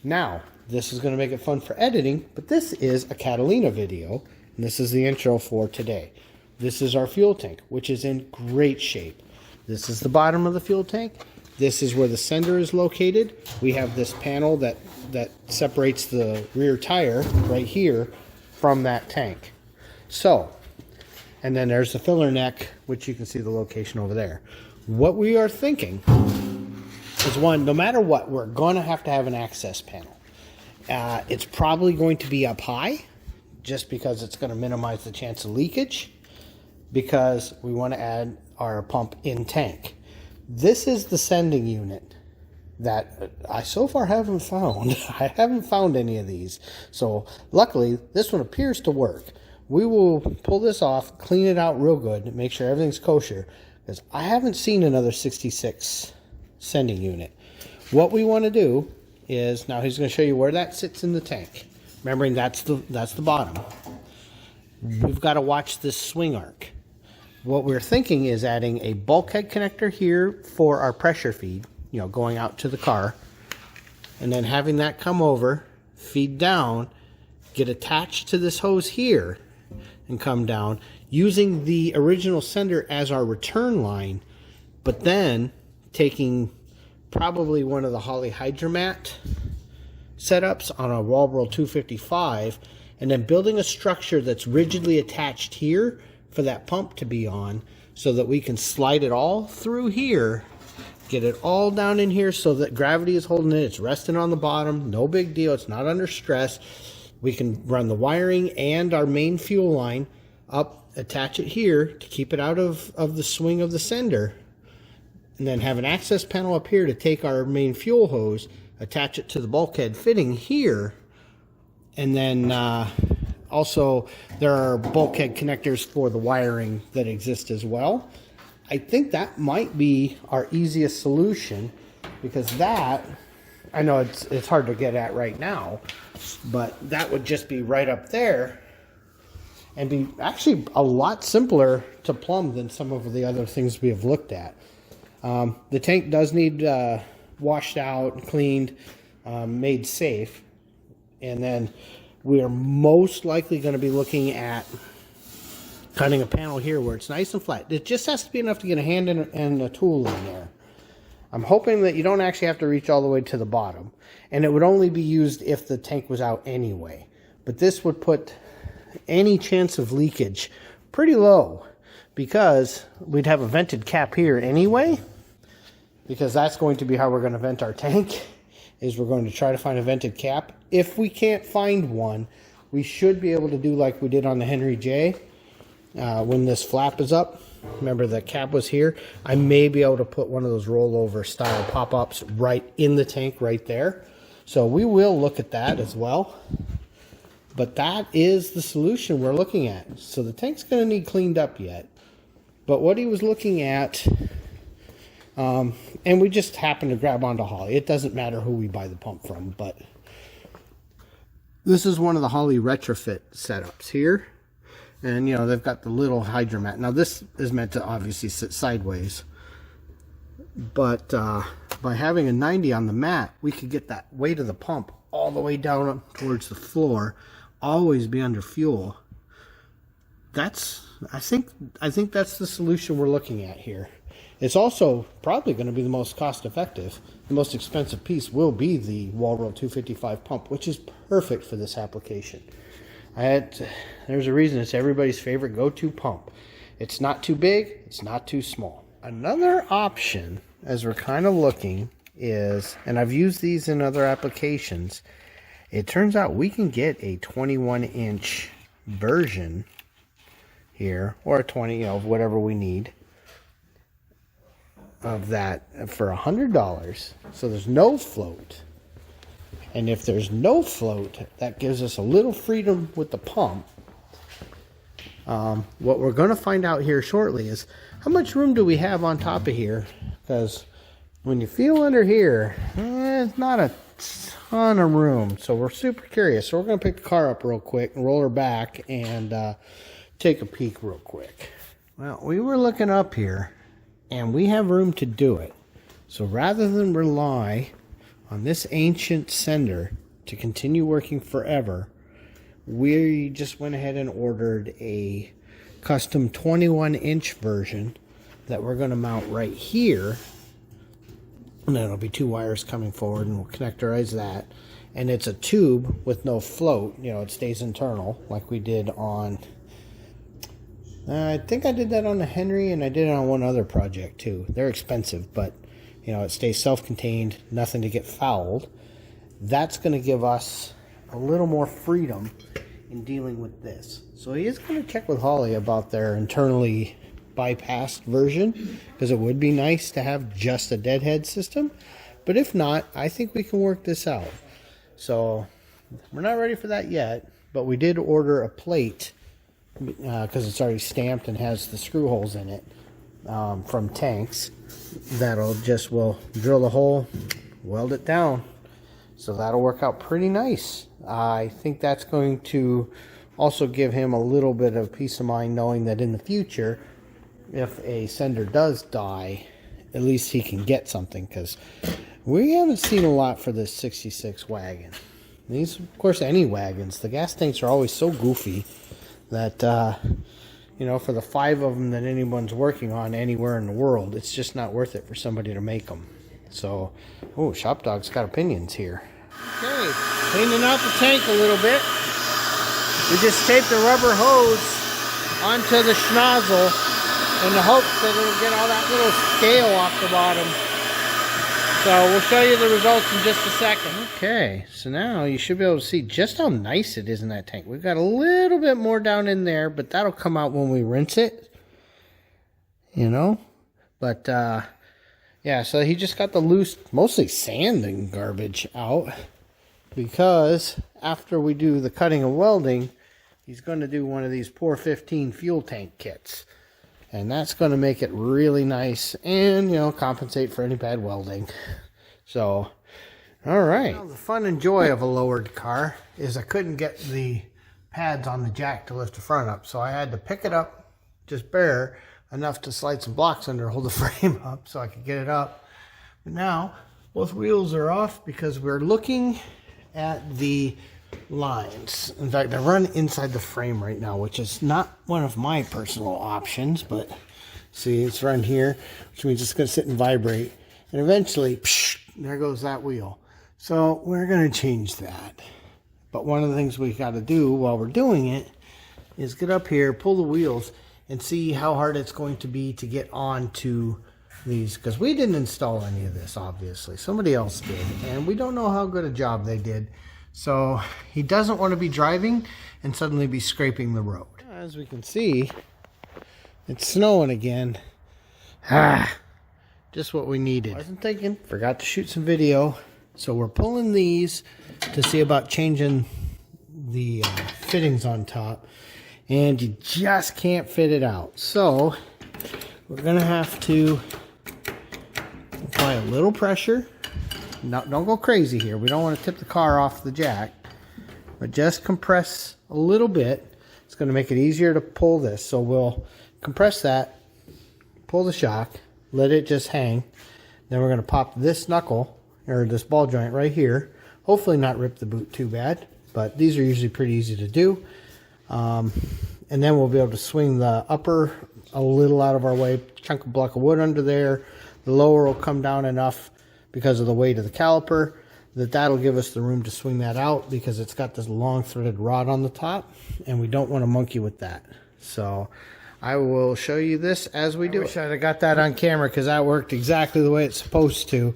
Now, this is going to make it fun for editing, but this is a Catalina video, and this is the intro for today. This is our fuel tank, which is in great shape. This is the bottom of the fuel tank. This is where the sender is located. We have this panel that separates the rear tire right here from that tank. So, and then there's the filler neck, which you can see the location over there. What we are thinking is, one, no matter what, we're going to have an access panel. It's probably going to be up high, just because it's going to minimize the chance of leakage, because we want to add our pump in tank. This is the sending unit that I so far haven't found. I haven't found any of these. So luckily, this one appears to work. We will pull this off, clean it out real good, make sure everything's kosher, because I haven't seen another 66 sending unit. What we want to do is, now he's going to show you where that sits in the tank. Remembering that's the bottom. We've got to watch this swing arc. What we're thinking is adding a bulkhead connector here for our pressure feed, you know, going out to the car, and then having that come over, feed down, get attached to this hose here, and come down, using the original sender as our return line, but then taking probably one of the Holley Hydromat setups on a Walbro 255, and then building a structure that's rigidly attached here for that pump to be on, so that we can slide it all through here, get it all down in here so that gravity is holding it, it's resting on the bottom, no big deal, it's not under stress. We can run the wiring and our main fuel line up, attach it here to keep it out of the swing of the sender, and then have an access panel up here to take our main fuel hose, attach it to the bulkhead fitting here, and then also there are bulkhead connectors for the wiring that exist as well. I think that might be our easiest solution, because that, I know it's hard to get at right now, but that would just be right up there and be actually a lot simpler to plumb than some of the other things we have looked at. The tank does need washed out, cleaned, made safe, and then we are most likely going to be looking at cutting a panel here where it's nice and flat. It just has to be enough to get a hand and a tool in there. I'm hoping that you don't actually have to reach all the way to the bottom, and it would only be used if the tank was out anyway. But this would put any chance of leakage pretty low, because we'd have a vented cap here anyway, because that's going to be how we're going to vent our tank, is we're going to try to find a vented cap. If we can't find one, we should be able to do like we did on the Henry J. When this flap is up, remember the cap was here, I may be able to put one of those rollover style pop-ups right in the tank right there. So we will look at that as well. But that is the solution we're looking at. So the tank's going to need cleaned up yet. But what he was looking at, and we just happened to grab onto Holley. It doesn't matter who we buy the pump from, but this is one of the Holley retrofit setups here. And, you know, they've got the little hydromat. Now, this is meant to obviously sit sideways. But by having a 90 on the mat, we could get that weight of the pump all the way down towards the floor, always be under fuel. I think that's the solution we're looking at here. It's also probably going to be the most cost effective. The most expensive piece will be the Walbro 255 pump, which is perfect for this application. There's a reason it's everybody's favorite go-to pump. It's not too big, it's not too small. Another option, as we're kind of looking, is, and I've used these in other applications, it turns out we can get a 21-inch version here, or a 20, you know, whatever we need of that for $100. So there's no float. And if there's no float, that gives us a little freedom with the pump. What we're going to find out here shortly is how much room do we have on top of here? Because when you feel under here, it's not a ton of room. So we're super curious. So we're going to pick the car up real quick and roll her back and take a peek real quick. Well, we were looking up here, and we have room to do it. So rather than rely on this ancient sender to continue working forever, we just went ahead and ordered a custom 21-inch version that we're going to mount right here. And then it'll be 2 wires coming forward, and we'll connectorize that. And it's a tube with no float. You know, it stays internal like we did on... I think I did that on the Henry, and I did it on one other project too. They're expensive, but you know, it stays self-contained, nothing to get fouled. That's going to give us a little more freedom in dealing with this. So he is going to check with Holly about their internally bypassed version, because it would be nice to have just a deadhead system. But if not, I think we can work this out. So we're not ready for that yet, but we did order a plate because it's already stamped and has the screw holes in it from Tanks. We'll drill the hole, weld it down. So that'll work out pretty nice. I think that's going to also give him a little bit of peace of mind, knowing that in the future, if a sender does die, at least he can get something, because we haven't seen a lot for this 66 wagon. These, of course, any wagons, the gas tanks are always so goofy that, you know, for the 5 of them that anyone's working on anywhere in the world, it's just not worth it for somebody to make them. So, oh, ShopDog's got opinions here. Okay, cleaning out the tank a little bit. We just taped the rubber hose onto the schnozzle in the hopes that it'll get all that little scale off the bottom. So we'll show you the results in just a second. Okay, so now you should be able to see just how nice it is in that tank. We've got a little bit more down in there, but that'll come out when we rinse it, you know. But yeah, so he just got the loose, mostly sand and garbage out, because after we do the cutting and welding, he's going to do one of these Pour 15 fuel tank kits. And that's going to make it really nice and, you know, compensate for any bad welding. So, all right. Well, the fun and joy of a lowered car is I couldn't get the pads on the jack to lift the front up. So I had to pick it up just bare enough to slide some blocks under, hold the frame up so I could get it up. But now both wheels are off because we're looking at the lines. In fact, I run inside the frame right now, which is not one of my personal options, but see, it's run here, which means it's going to sit and vibrate, and eventually, psh, there goes that wheel. So we're going to change that. But one of the things we got to do while we're doing it is get up here, pull the wheels, and see how hard it's going to be to get onto these, because we didn't install any of this, obviously. Somebody else did, and we don't know how good a job they did. So he doesn't want to be driving and suddenly be scraping the road. As we can see, it's snowing again. Just what we needed. Wasn't thinking, forgot to shoot some video. So we're pulling these to see about changing the fittings on top. And you just can't fit it out. So we're going to have to apply a little pressure. Don't go crazy here. We don't want to tip the car off the jack, but just compress a little bit. It's going to make it easier to pull this. So we'll compress that, pull the shock, let it just hang. Then we're going to pop this knuckle, or this ball joint right here. Hopefully not rip the boot too bad, but these are usually pretty easy to do. And then we'll be able to swing the upper a little out of our way, chunk a block of wood under there. The lower will come down enough because of the weight of the caliper, that'll give us the room to swing that out, because it's got this long threaded rod on the top, and we don't want to monkey with that. So I will show you this as we do. I wish I'd have got that on camera, because that worked exactly the way it's supposed to.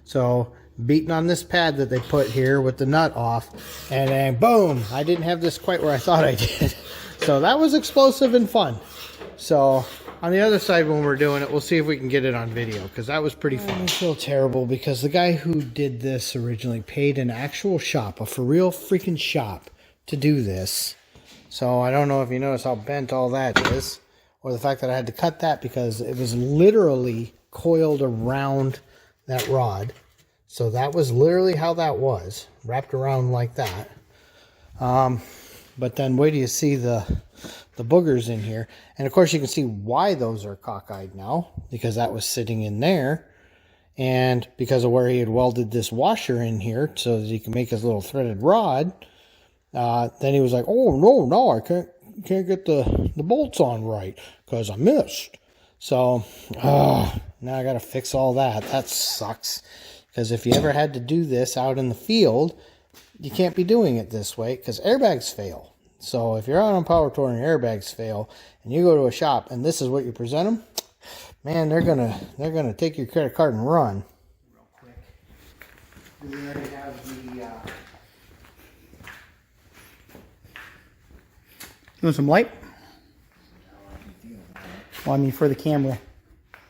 So beating on this pad that they put here with the nut off, and then boom, I didn't have this quite where I thought I did. So that was explosive and fun. So on the other side, when we're doing it, we'll see if we can get it on video, because that was pretty fun. I feel terrible because the guy who did this originally paid an actual shop, a for real freaking shop, to do this. So I don't know if you notice how bent all that is, or the fact that I had to cut that because it was literally coiled around that rod. So that was literally how that was, wrapped around like that. But then wait till you see the boogers in here. And of course you can see why those are cockeyed now, because that was sitting in there. And because of where he had welded this washer in here so that he can make his little threaded rod, then he was like, oh, no, I can't get the bolts on right because I missed. So, now I got to fix all that. That sucks. Because if you ever had to do this out in the field, you can't be doing it this way because airbags fail. So if you're out on power tour and your airbags fail and you go to a shop and this is what you present them, man, they're gonna take your credit card and run. Real quick. Do we already have the You want some light? Well, I mean for the camera.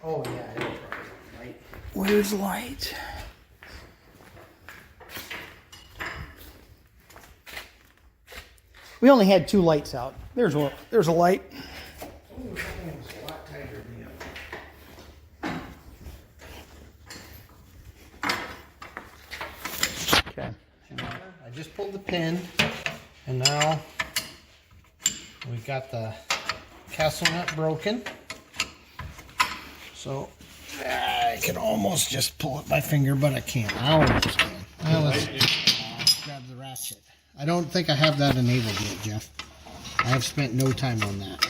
Oh yeah, light. Where's light? We only had 2 lights out. There's one. There's a light. Ooh, that thing was a lot tighter than Okay. I just pulled the pin, and now we got the castle nut broken. So I can almost just pull it by finger, but I can't. I almost can. Well, let's grab the ratchet. I don't think I have that enabled yet, Jeff. I have spent no time on that.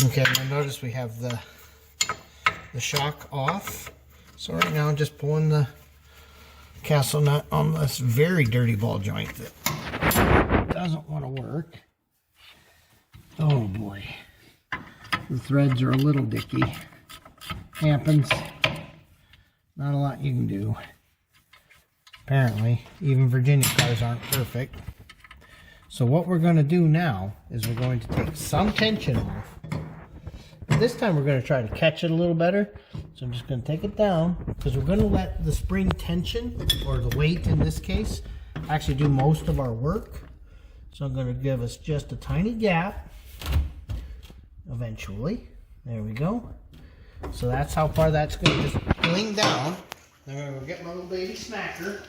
Okay, now notice we have the shock off. So right now I'm just pulling the castle nut on this very dirty ball joint that doesn't want to work. Oh boy. The threads are a little dicky. Happens. Not a lot you can do. Apparently, even Virginia cars aren't perfect. So what we're going to do now is we're going to take some tension off. But this time we're going to try to catch it a little better. So I'm just going to take it down because we're going to let the spring tension, or the weight in this case, actually do most of our work. So I'm going to give us just a tiny gap eventually. There we go. So that's how far that's going to just bling down. Then I'm going to get my little baby smacker.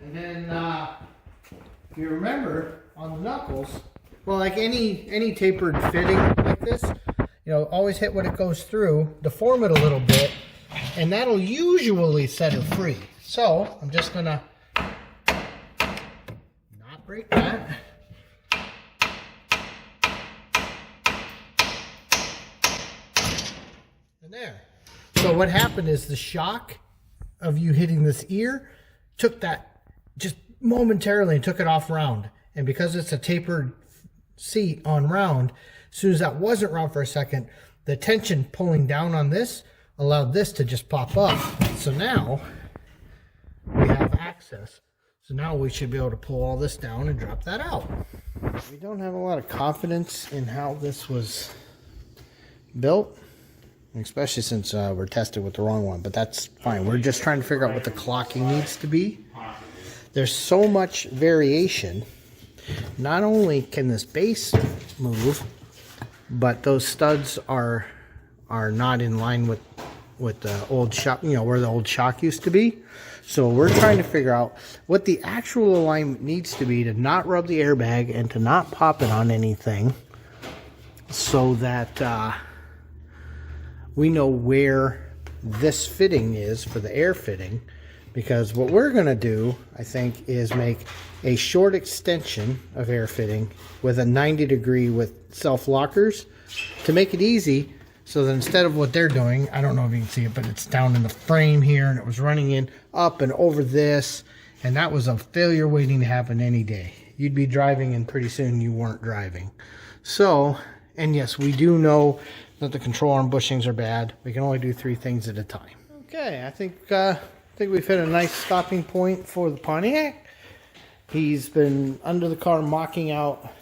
And then, if you remember, on the knuckles, well, like any tapered fitting like this, you know, always hit what it goes through, deform it a little bit, and that'll usually set her free. So, I'm just going to not break that. And there. So what happened is the shock of you hitting this ear took that just momentarily and took it off round. And because it's a tapered seat on round, as soon as that wasn't round for a second, the tension pulling down on this allowed this to just pop up. So now we have access. So now we should be able to pull all this down and drop that out. We don't have a lot of confidence in how this was built, especially since we're tested with the wrong one, but that's fine. We're just trying to figure out what the clocking needs to be. There's so much variation. Not only can this base move, but those studs are not in line with the old shock, you know, where the old shock used to be. So we're trying to figure out what the actual alignment needs to be to not rub the airbag and to not pop it on anything, so that we know where this fitting is for the air fitting. Because what we're going to do, I think, is make a short extension of air fitting with a 90 degree with self-lockers to make it easy, so that instead of what they're doing, I don't know if you can see it, but it's down in the frame here, and it was running in up and over this, and that was a failure waiting to happen any day. You'd be driving and pretty soon you weren't driving. So, and yes, we do know that the control arm bushings are bad. We can only do 3 things at a time. Okay, I think we've hit a nice stopping point for the Pontiac. He's been under the car mocking out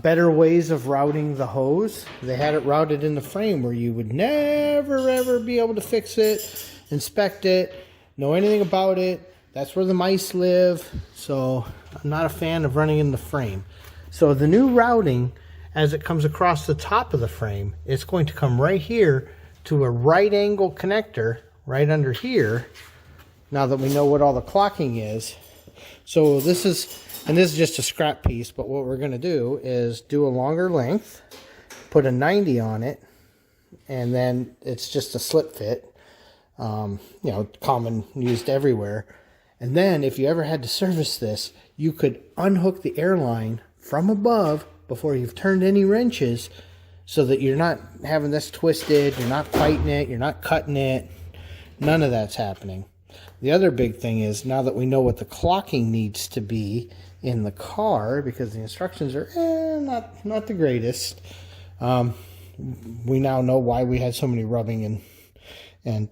better ways of routing the hose. They had it routed in the frame where you would never ever be able to fix it, inspect it, know anything about it. That's where the mice live. So I'm not a fan of running in the frame. So the new routing, as it comes across the top of the frame, it's going to come right here to a right angle connector right under here. Now that we know what all the clocking is, So this is just a scrap piece, but what we're going to do is do a longer length, put a 90 on it, and then it's just a slip fit, you know, common, used everywhere. And then if you ever had to service this, you could unhook the airline from above before you've turned any wrenches, so that you're not having this twisted, you're not fighting it, you're not cutting it. None of that's happening. The other big thing is, now that we know what the clocking needs to be in the car, because the instructions are not the greatest, we now know why we had so many rubbing and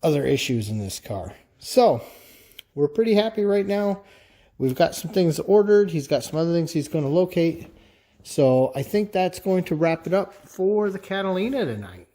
other issues in this car. So we're pretty happy right now. We've got some things ordered. He's got some other things he's going to locate. So I think that's going to wrap it up for the Catalina tonight.